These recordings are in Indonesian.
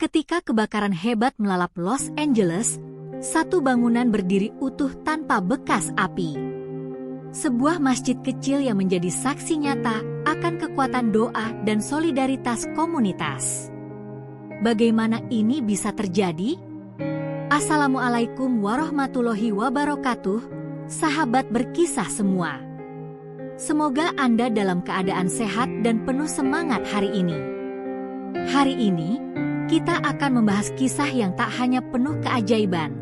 Ketika kebakaran hebat melalap Los Angeles, satu bangunan berdiri utuh tanpa bekas api. Sebuah masjid kecil yang menjadi saksi nyata akan kekuatan doa dan solidaritas komunitas. Bagaimana ini bisa terjadi? Assalamualaikum warahmatullahi wabarakatuh, sahabat berkisah semua. Semoga Anda dalam keadaan sehat dan penuh semangat hari ini. Hari ini, kita akan membahas kisah yang tak hanya penuh keajaiban,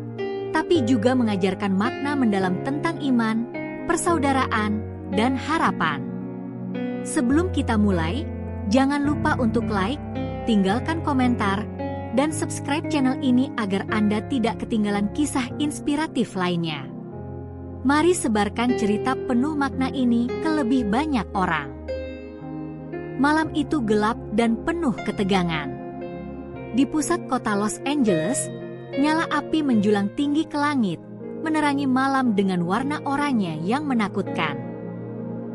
tapi juga mengajarkan makna mendalam tentang iman, persaudaraan, dan harapan. Sebelum kita mulai, jangan lupa untuk like, tinggalkan komentar, dan subscribe channel ini agar Anda tidak ketinggalan kisah inspiratif lainnya. Mari sebarkan cerita penuh makna ini ke lebih banyak orang. Malam itu gelap dan penuh ketegangan. Di pusat kota Los Angeles, nyala api menjulang tinggi ke langit, menerangi malam dengan warna oranye yang menakutkan.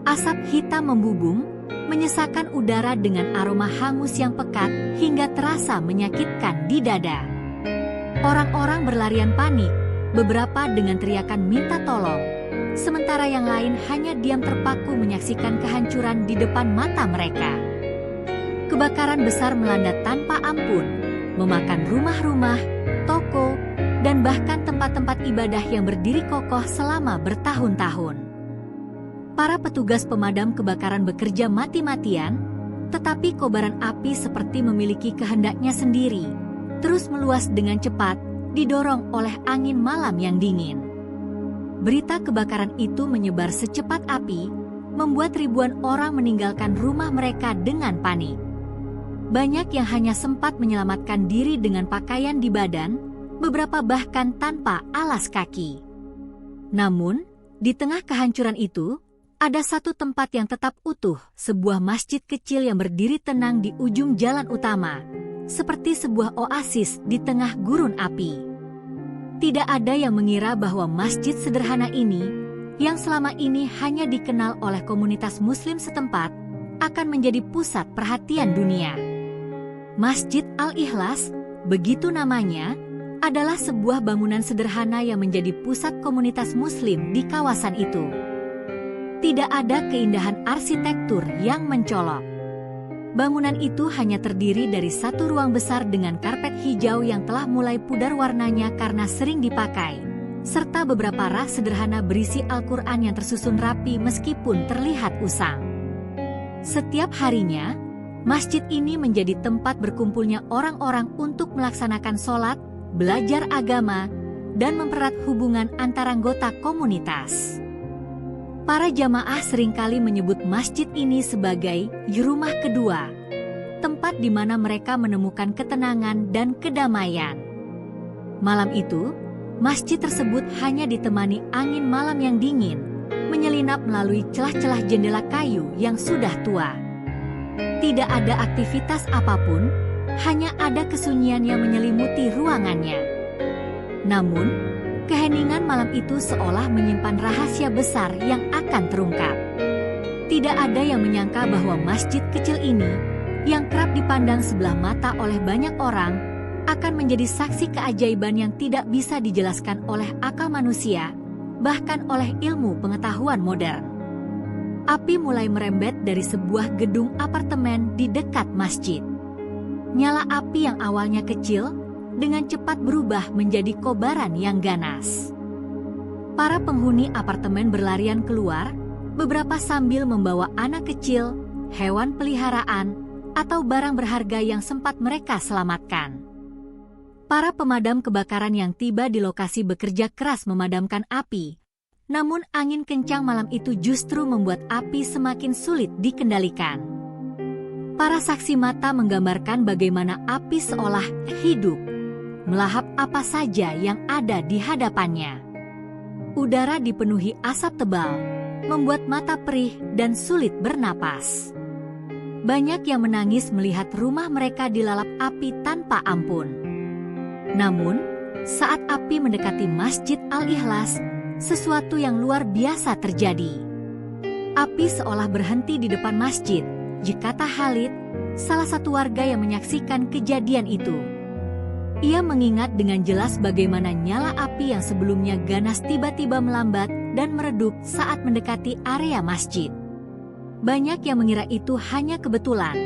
Asap hitam membubung, menyesakan udara dengan aroma hangus yang pekat hingga terasa menyakitkan di dada. Orang-orang berlarian panik, beberapa dengan teriakan minta tolong, sementara yang lain hanya diam terpaku menyaksikan kehancuran di depan mata mereka. Kebakaran besar melanda tanpa ampun, memakan rumah-rumah, toko, dan bahkan tempat-tempat ibadah yang berdiri kokoh selama bertahun-tahun. Para petugas pemadam kebakaran bekerja mati-matian, tetapi kobaran api seperti memiliki kehendaknya sendiri, terus meluas dengan cepat, didorong oleh angin malam yang dingin. Berita kebakaran itu menyebar secepat api, membuat ribuan orang meninggalkan rumah mereka dengan panik. Banyak yang hanya sempat menyelamatkan diri dengan pakaian di badan, beberapa bahkan tanpa alas kaki. Namun, di tengah kehancuran itu, ada satu tempat yang tetap utuh, sebuah masjid kecil yang berdiri tenang di ujung jalan utama, seperti sebuah oasis di tengah gurun api. Tidak ada yang mengira bahwa masjid sederhana ini, yang selama ini hanya dikenal oleh komunitas Muslim setempat, akan menjadi pusat perhatian dunia. Masjid Al-Ikhlas, begitu namanya, adalah sebuah bangunan sederhana yang menjadi pusat komunitas Muslim di kawasan itu. Tidak ada keindahan arsitektur yang mencolok. Bangunan itu hanya terdiri dari satu ruang besar dengan karpet hijau yang telah mulai pudar warnanya karena sering dipakai, serta beberapa rak sederhana berisi Al-Quran yang tersusun rapi meskipun terlihat usang. Setiap harinya, masjid ini menjadi tempat berkumpulnya orang-orang untuk melaksanakan sholat, belajar agama, dan mempererat hubungan antara anggota komunitas. Para jamaah seringkali menyebut masjid ini sebagai rumah kedua, tempat di mana mereka menemukan ketenangan dan kedamaian. Malam itu, masjid tersebut hanya ditemani angin malam yang dingin, menyelinap melalui celah-celah jendela kayu yang sudah tua. Tidak ada aktivitas apapun, hanya ada kesunyian yang menyelimuti ruangannya. Namun, keheningan malam itu seolah menyimpan rahasia besar yang akan terungkap. Tidak ada yang menyangka bahwa masjid kecil ini, yang kerap dipandang sebelah mata oleh banyak orang, akan menjadi saksi keajaiban yang tidak bisa dijelaskan oleh akal manusia, bahkan oleh ilmu pengetahuan modern. Api mulai merembet dari sebuah gedung apartemen di dekat masjid. Nyala api yang awalnya kecil, dengan cepat berubah menjadi kobaran yang ganas. Para penghuni apartemen berlarian keluar, beberapa sambil membawa anak kecil, hewan peliharaan, atau barang berharga yang sempat mereka selamatkan. Para pemadam kebakaran yang tiba di lokasi bekerja keras memadamkan api, namun angin kencang malam itu justru membuat api semakin sulit dikendalikan. Para saksi mata menggambarkan bagaimana api seolah hidup, melahap apa saja yang ada di hadapannya. Udara dipenuhi asap tebal, membuat mata perih dan sulit bernapas. Banyak yang menangis melihat rumah mereka dilalap api tanpa ampun. Namun, saat api mendekati Masjid Al-Ikhlas, sesuatu yang luar biasa terjadi. Api seolah berhenti di depan masjid, kata Khalid, salah satu warga yang menyaksikan kejadian itu. Ia mengingat dengan jelas bagaimana nyala api yang sebelumnya ganas tiba-tiba melambat dan meredup saat mendekati area masjid. Banyak yang mengira itu hanya kebetulan,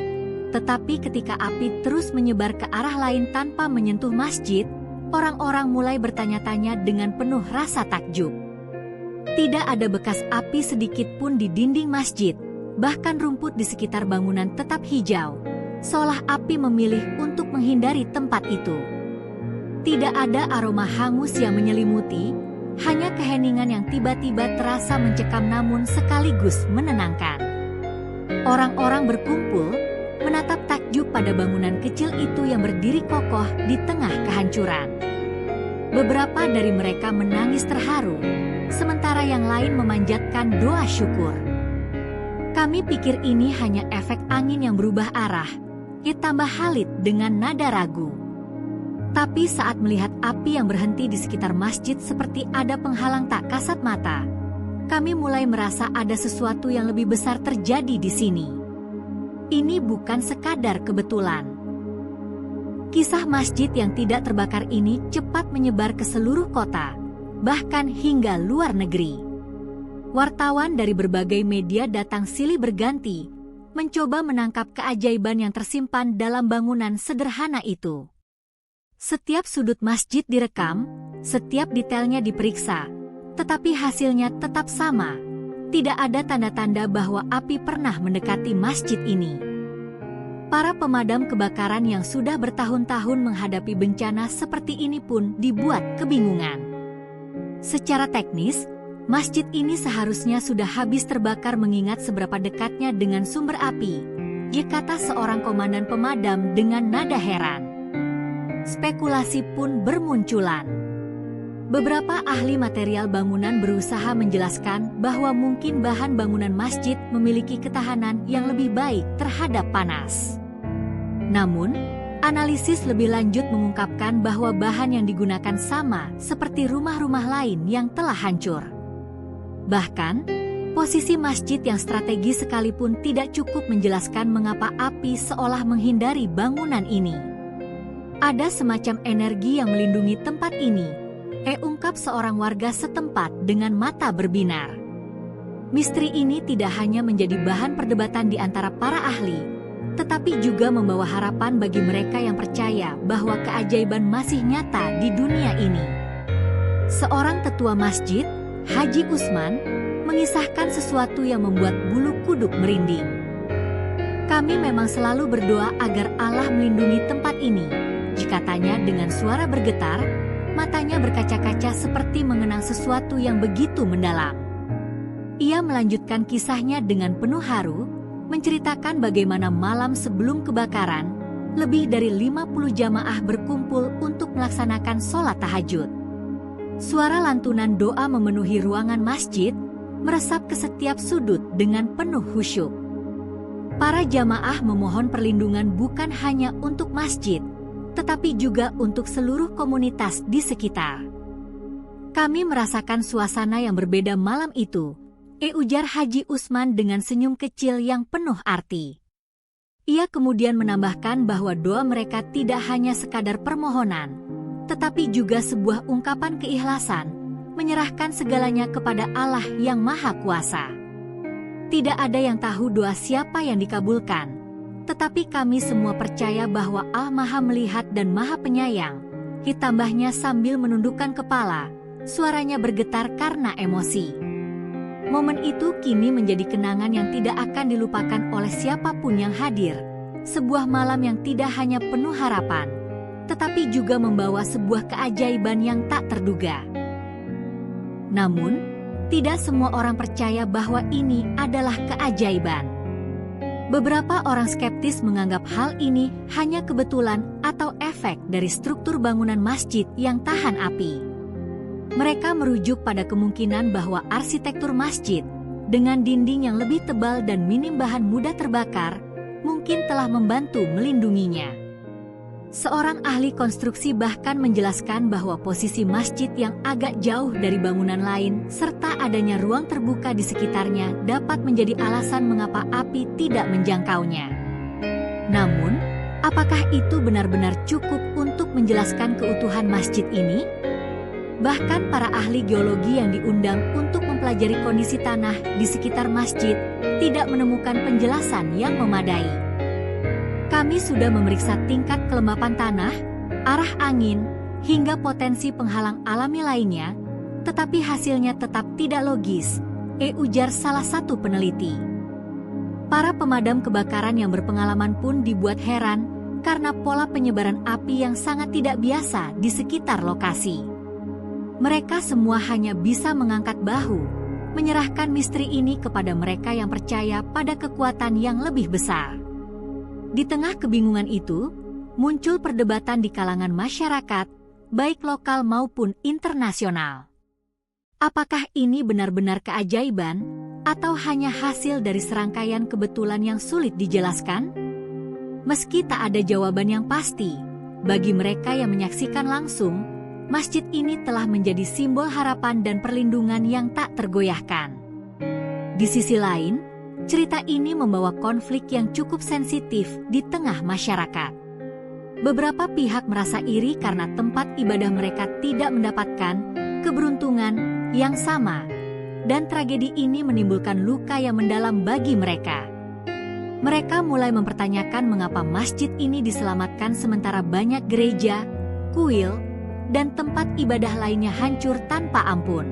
tetapi ketika api terus menyebar ke arah lain tanpa menyentuh masjid, orang-orang mulai bertanya-tanya dengan penuh rasa takjub. Tidak ada bekas api sedikit pun di dinding masjid, bahkan rumput di sekitar bangunan tetap hijau, seolah api memilih untuk menghindari tempat itu. Tidak ada aroma hangus yang menyelimuti, hanya keheningan yang tiba-tiba terasa mencekam namun sekaligus menenangkan. Orang-orang berkumpul, menatap takjub pada bangunan kecil itu yang berdiri kokoh di tengah kehancuran. Beberapa dari mereka menangis terharu, sementara yang lain memanjatkan doa syukur. Kami pikir ini hanya efek angin yang berubah arah, ditambah Khalid dengan nada ragu. Tapi saat melihat api yang berhenti di sekitar masjid seperti ada penghalang tak kasat mata, kami mulai merasa ada sesuatu yang lebih besar terjadi di sini. Ini bukan sekadar kebetulan. Kisah masjid yang tidak terbakar ini cepat menyebar ke seluruh kota, bahkan hingga luar negeri. Wartawan dari berbagai media datang silih berganti, mencoba menangkap keajaiban yang tersimpan dalam bangunan sederhana itu. Setiap sudut masjid direkam, setiap detailnya diperiksa, tetapi hasilnya tetap sama. Tidak ada tanda-tanda bahwa api pernah mendekati masjid ini. Para pemadam kebakaran yang sudah bertahun-tahun menghadapi bencana seperti ini pun dibuat kebingungan. Secara teknis, masjid ini seharusnya sudah habis terbakar mengingat seberapa dekatnya dengan sumber api, kata seorang komandan pemadam dengan nada heran. Spekulasi pun bermunculan. Beberapa ahli material bangunan berusaha menjelaskan bahwa mungkin bahan bangunan masjid memiliki ketahanan yang lebih baik terhadap panas. Namun, analisis lebih lanjut mengungkapkan bahwa bahan yang digunakan sama seperti rumah-rumah lain yang telah hancur. Bahkan, posisi masjid yang strategis sekalipun tidak cukup menjelaskan mengapa api seolah menghindari bangunan ini. Ada semacam energi yang melindungi tempat ini, ungkap seorang warga setempat dengan mata berbinar. Misteri ini tidak hanya menjadi bahan perdebatan di antara para ahli, tetapi juga membawa harapan bagi mereka yang percaya bahwa keajaiban masih nyata di dunia ini. Seorang tetua masjid, Haji Usman, mengisahkan sesuatu yang membuat bulu kuduk merinding. Kami memang selalu berdoa agar Allah melindungi tempat ini, katanya dengan suara bergetar, matanya berkaca-kaca seperti mengenang sesuatu yang begitu mendalam. Ia melanjutkan kisahnya dengan penuh haru, menceritakan bagaimana malam sebelum kebakaran, lebih dari 50 jamaah berkumpul untuk melaksanakan sholat tahajud. Suara lantunan doa memenuhi ruangan masjid, meresap ke setiap sudut dengan penuh khusyuk. Para jamaah memohon perlindungan bukan hanya untuk masjid, tetapi juga untuk seluruh komunitas di sekitar. Kami merasakan suasana yang berbeda malam itu, ujar Haji Usman dengan senyum kecil yang penuh arti. Ia kemudian menambahkan bahwa doa mereka tidak hanya sekadar permohonan, tetapi juga sebuah ungkapan keikhlasan, menyerahkan segalanya kepada Allah yang Maha Kuasa. Tidak ada yang tahu doa siapa yang dikabulkan, tetapi kami semua percaya bahwa Allah Maha Melihat dan Maha Penyayang, ditambahnya sambil menundukkan kepala, suaranya bergetar karena emosi. Momen itu kini menjadi kenangan yang tidak akan dilupakan oleh siapapun yang hadir, sebuah malam yang tidak hanya penuh harapan, tetapi juga membawa sebuah keajaiban yang tak terduga. Namun, tidak semua orang percaya bahwa ini adalah keajaiban. Beberapa orang skeptis menganggap hal ini hanya kebetulan atau efek dari struktur bangunan masjid yang tahan api. Mereka merujuk pada kemungkinan bahwa arsitektur masjid, dengan dinding yang lebih tebal dan minim bahan mudah terbakar, mungkin telah membantu melindunginya. Seorang ahli konstruksi bahkan menjelaskan bahwa posisi masjid yang agak jauh dari bangunan lain serta adanya ruang terbuka di sekitarnya dapat menjadi alasan mengapa api tidak menjangkaunya. Namun, apakah itu benar-benar cukup untuk menjelaskan menjelaskan keutuhan masjid ini? Bahkan para ahli geologi yang diundang untuk mempelajari kondisi tanah di sekitar masjid tidak menemukan penjelasan yang memadai. Kami sudah memeriksa tingkat kelembapan tanah, arah angin, hingga potensi penghalang alami lainnya, tetapi hasilnya tetap tidak logis, ujar salah satu peneliti. Para pemadam kebakaran yang berpengalaman pun dibuat heran karena pola penyebaran api yang sangat tidak biasa di sekitar lokasi. Mereka semua hanya bisa mengangkat bahu, menyerahkan misteri ini kepada mereka yang percaya pada kekuatan yang lebih besar. Di tengah kebingungan itu, muncul perdebatan di kalangan masyarakat, baik lokal maupun internasional. Apakah ini benar-benar keajaiban, atau hanya hasil dari serangkaian kebetulan yang sulit dijelaskan? Meski tak ada jawaban yang pasti, bagi mereka yang menyaksikan langsung, masjid ini telah menjadi simbol harapan dan perlindungan yang tak tergoyahkan. Di sisi lain, cerita ini membawa konflik yang cukup sensitif di tengah masyarakat. Beberapa pihak merasa iri karena tempat ibadah mereka tidak mendapatkan keberuntungan yang sama, dan tragedi ini menimbulkan luka yang mendalam bagi mereka. Mereka mulai mempertanyakan mengapa masjid ini diselamatkan sementara banyak gereja, kuil, dan tempat ibadah lainnya hancur tanpa ampun.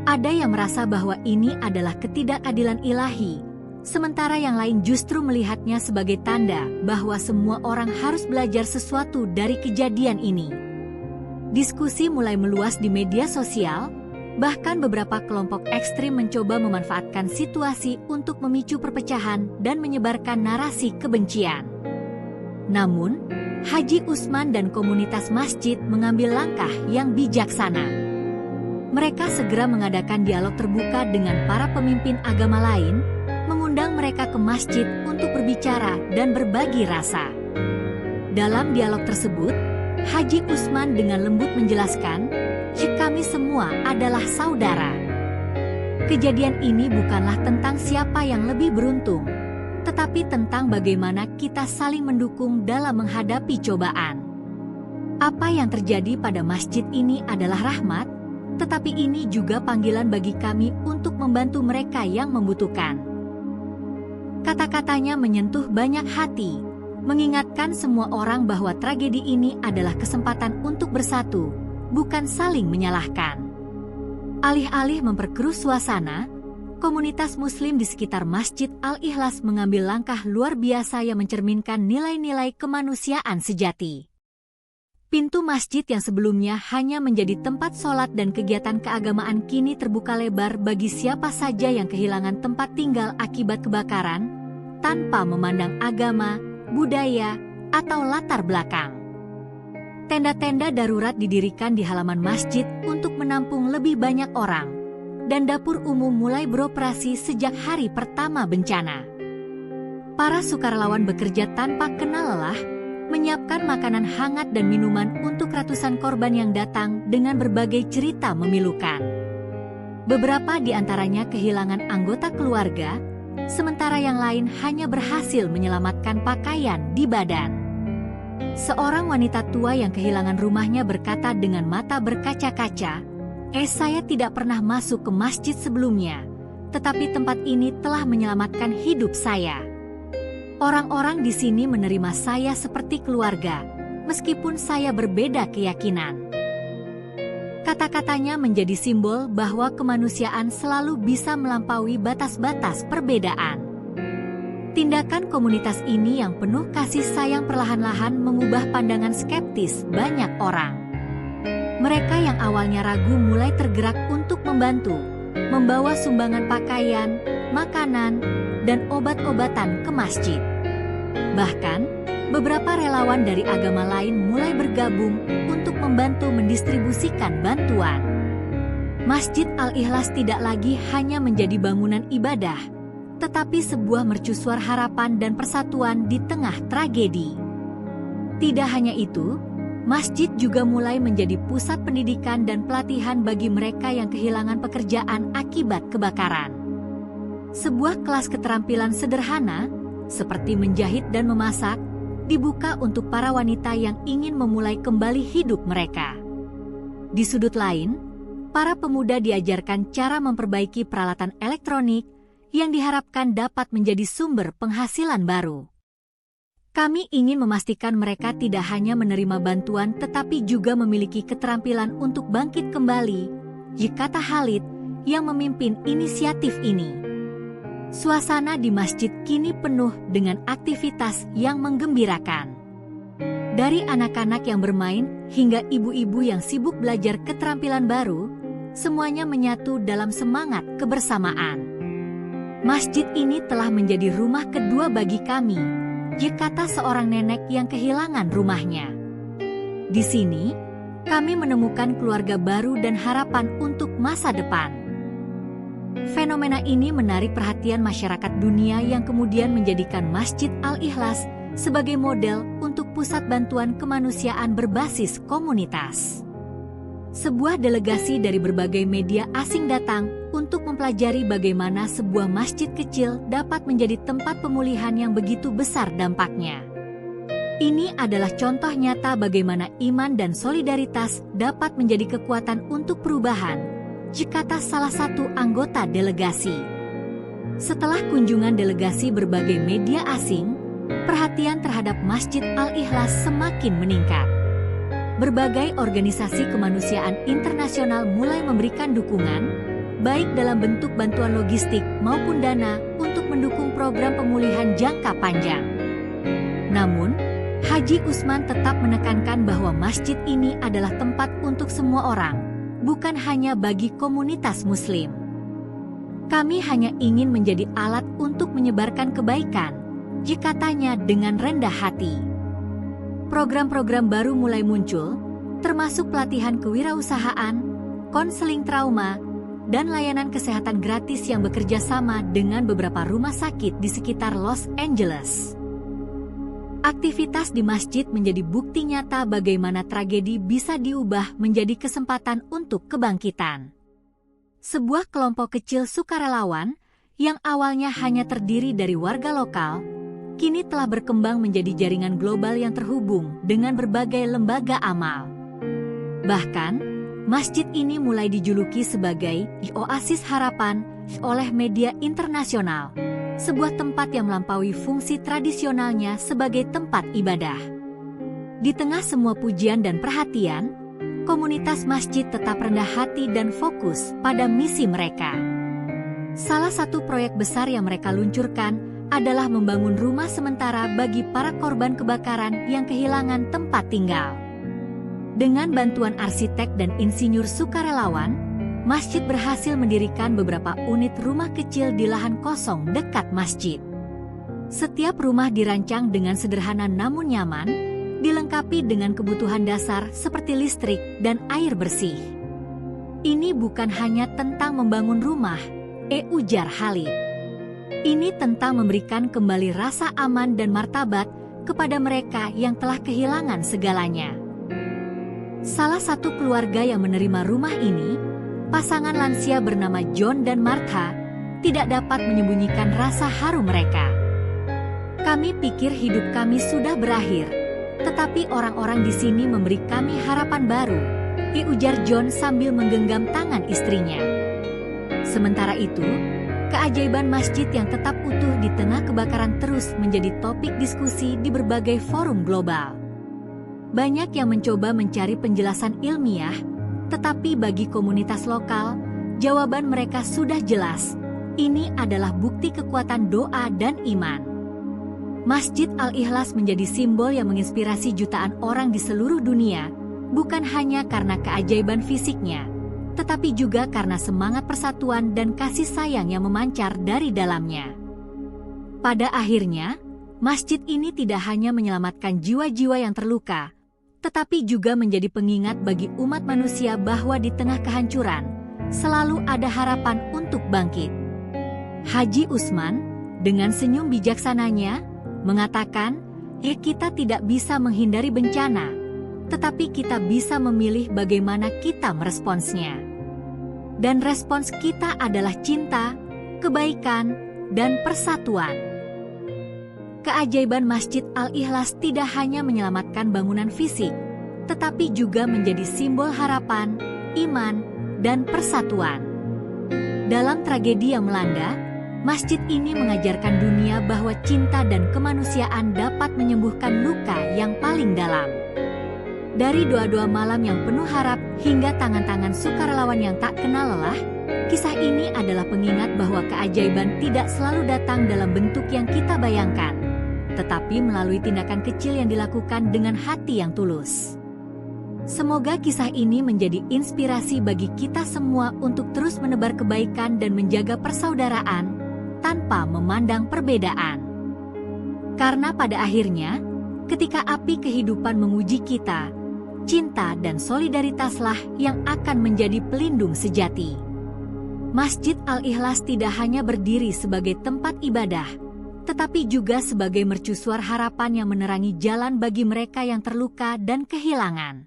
Ada yang merasa bahwa ini adalah ketidakadilan ilahi, sementara yang lain justru melihatnya sebagai tanda bahwa semua orang harus belajar sesuatu dari kejadian ini. Diskusi mulai meluas di media sosial, bahkan beberapa kelompok ekstrim mencoba memanfaatkan situasi untuk memicu perpecahan dan menyebarkan narasi kebencian. Namun, Haji Usman dan komunitas masjid mengambil langkah yang bijaksana. Mereka segera mengadakan dialog terbuka dengan para pemimpin agama lain, mengundang mereka ke masjid untuk berbicara dan berbagi rasa. Dalam dialog tersebut, Haji Usman dengan lembut menjelaskan, kami semua adalah saudara. Kejadian ini bukanlah tentang siapa yang lebih beruntung, tetapi tentang bagaimana kita saling mendukung dalam menghadapi cobaan. Apa yang terjadi pada masjid ini adalah rahmat, tetapi ini juga panggilan bagi kami untuk membantu mereka yang membutuhkan. Kata-katanya menyentuh banyak hati, mengingatkan semua orang bahwa tragedi ini adalah kesempatan untuk bersatu, bukan saling menyalahkan. Alih-alih memperkeruh suasana, komunitas Muslim di sekitar Masjid Al-Ikhlas mengambil langkah luar biasa yang mencerminkan nilai-nilai kemanusiaan sejati. Pintu masjid yang sebelumnya hanya menjadi tempat sholat dan kegiatan keagamaan kini terbuka lebar bagi siapa saja yang kehilangan tempat tinggal akibat kebakaran, tanpa memandang agama, budaya, atau latar belakang. Tenda-tenda darurat didirikan di halaman masjid untuk menampung lebih banyak orang, dan dapur umum mulai beroperasi sejak hari pertama bencana. Para sukarelawan bekerja tanpa kenal lelah, menyiapkan makanan hangat dan minuman untuk ratusan korban yang datang dengan berbagai cerita memilukan. Beberapa di antaranya kehilangan anggota keluarga, sementara yang lain hanya berhasil menyelamatkan pakaian di badan. Seorang wanita tua yang kehilangan rumahnya berkata dengan mata berkaca-kaca, saya tidak pernah masuk ke masjid sebelumnya, tetapi tempat ini telah menyelamatkan hidup saya. Orang-orang di sini menerima saya seperti keluarga, meskipun saya berbeda keyakinan. Kata-katanya menjadi simbol bahwa kemanusiaan selalu bisa melampaui batas-batas perbedaan. Tindakan komunitas ini yang penuh kasih sayang perlahan-lahan mengubah pandangan skeptis banyak orang. Mereka yang awalnya ragu mulai tergerak untuk membantu, membawa sumbangan pakaian, makanan, dan obat-obatan ke masjid. Bahkan, beberapa relawan dari agama lain mulai bergabung untuk membantu mendistribusikan bantuan. Masjid Al-Ikhlas tidak lagi hanya menjadi bangunan ibadah, tetapi sebuah mercusuar harapan dan persatuan di tengah tragedi. Tidak hanya itu, masjid juga mulai menjadi pusat pendidikan dan pelatihan bagi mereka yang kehilangan pekerjaan akibat kebakaran. Sebuah kelas keterampilan sederhana, seperti menjahit dan memasak, dibuka untuk para wanita yang ingin memulai kembali hidup mereka. Di sudut lain, para pemuda diajarkan cara memperbaiki peralatan elektronik yang diharapkan dapat menjadi sumber penghasilan baru. Kami ingin memastikan mereka tidak hanya menerima bantuan tetapi juga memiliki keterampilan untuk bangkit kembali, kata Khalid yang memimpin inisiatif ini. Suasana di masjid kini penuh dengan aktivitas yang menggembirakan. Dari anak-anak yang bermain hingga ibu-ibu yang sibuk belajar keterampilan baru, semuanya menyatu dalam semangat kebersamaan. Masjid ini telah menjadi rumah kedua bagi kami, kata seorang nenek yang kehilangan rumahnya. Di sini, kami menemukan keluarga baru dan harapan untuk masa depan. Fenomena ini menarik perhatian masyarakat dunia yang kemudian menjadikan Masjid Al-Ikhlas sebagai model untuk pusat bantuan kemanusiaan berbasis komunitas. Sebuah delegasi dari berbagai media asing datang untuk mempelajari bagaimana sebuah masjid kecil dapat menjadi tempat pemulihan yang begitu besar dampaknya. Ini adalah contoh nyata bagaimana iman dan solidaritas dapat menjadi kekuatan untuk perubahan, kata salah satu anggota delegasi. Setelah kunjungan delegasi berbagai media asing, perhatian terhadap Masjid Al-Ikhlas semakin meningkat. Berbagai organisasi kemanusiaan internasional mulai memberikan dukungan, baik dalam bentuk bantuan logistik maupun dana untuk mendukung program pemulihan jangka panjang. Namun, Haji Usman tetap menekankan bahwa masjid ini adalah tempat untuk semua orang, bukan hanya bagi komunitas Muslim. Kami hanya ingin menjadi alat untuk menyebarkan kebaikan, katanya dengan rendah hati. Program-program baru mulai muncul, termasuk pelatihan kewirausahaan, konseling trauma, dan layanan kesehatan gratis yang bekerja sama dengan beberapa rumah sakit di sekitar Los Angeles. Aktivitas di masjid menjadi bukti nyata bagaimana tragedi bisa diubah menjadi kesempatan untuk kebangkitan. Sebuah kelompok kecil sukarelawan yang awalnya hanya terdiri dari warga lokal, kini telah berkembang menjadi jaringan global yang terhubung dengan berbagai lembaga amal. Bahkan, masjid ini mulai dijuluki sebagai oasis harapan oleh media internasional, sebuah tempat yang melampaui fungsi tradisionalnya sebagai tempat ibadah. Di tengah semua pujian dan perhatian, komunitas masjid tetap rendah hati dan fokus pada misi mereka. Salah satu proyek besar yang mereka luncurkan adalah membangun rumah sementara bagi para korban kebakaran yang kehilangan tempat tinggal. Dengan bantuan arsitek dan insinyur sukarelawan, masjid berhasil mendirikan beberapa unit rumah kecil di lahan kosong dekat masjid. Setiap rumah dirancang dengan sederhana namun nyaman, dilengkapi dengan kebutuhan dasar seperti listrik dan air bersih. Ini bukan hanya tentang membangun rumah, ujar Khalid. Ini tentang memberikan kembali rasa aman dan martabat kepada mereka yang telah kehilangan segalanya. Salah satu keluarga yang menerima rumah ini, pasangan lansia bernama John dan Martha, tidak dapat menyembunyikan rasa haru mereka. Kami pikir hidup kami sudah berakhir, tetapi orang-orang di sini memberi kami harapan baru, ujar John sambil menggenggam tangan istrinya. Sementara itu, keajaiban masjid yang tetap utuh di tengah kebakaran terus menjadi topik diskusi di berbagai forum global. Banyak yang mencoba mencari penjelasan ilmiah, tetapi bagi komunitas lokal, jawaban mereka sudah jelas. Ini adalah bukti kekuatan doa dan iman. Masjid Al-Ikhlas menjadi simbol yang menginspirasi jutaan orang di seluruh dunia, bukan hanya karena keajaiban fisiknya, tetapi juga karena semangat persatuan dan kasih sayang yang memancar dari dalamnya. Pada akhirnya, masjid ini tidak hanya menyelamatkan jiwa-jiwa yang terluka, tetapi juga menjadi pengingat bagi umat manusia bahwa di tengah kehancuran, selalu ada harapan untuk bangkit. Haji Usman, dengan senyum bijaksananya, mengatakan, kita tidak bisa menghindari bencana, tetapi kita bisa memilih bagaimana kita meresponsnya. Dan respons kita adalah cinta, kebaikan, dan persatuan. Keajaiban Masjid Al-Ikhlas tidak hanya menyelamatkan bangunan fisik, tetapi juga menjadi simbol harapan, iman, dan persatuan. Dalam tragedi yang melanda, masjid ini mengajarkan dunia bahwa cinta dan kemanusiaan dapat menyembuhkan luka yang paling dalam. Dari doa-doa malam yang penuh harap hingga tangan-tangan sukarelawan yang tak kenal lelah, kisah ini adalah pengingat bahwa keajaiban tidak selalu datang dalam bentuk yang kita bayangkan, tetapi melalui tindakan kecil yang dilakukan dengan hati yang tulus. Semoga kisah ini menjadi inspirasi bagi kita semua untuk terus menebar kebaikan dan menjaga persaudaraan tanpa memandang perbedaan. Karena pada akhirnya, ketika api kehidupan menguji kita, cinta dan solidaritaslah yang akan menjadi pelindung sejati. Masjid Al-Ikhlas tidak hanya berdiri sebagai tempat ibadah, tetapi juga sebagai mercusuar harapan yang menerangi jalan bagi mereka yang terluka dan kehilangan.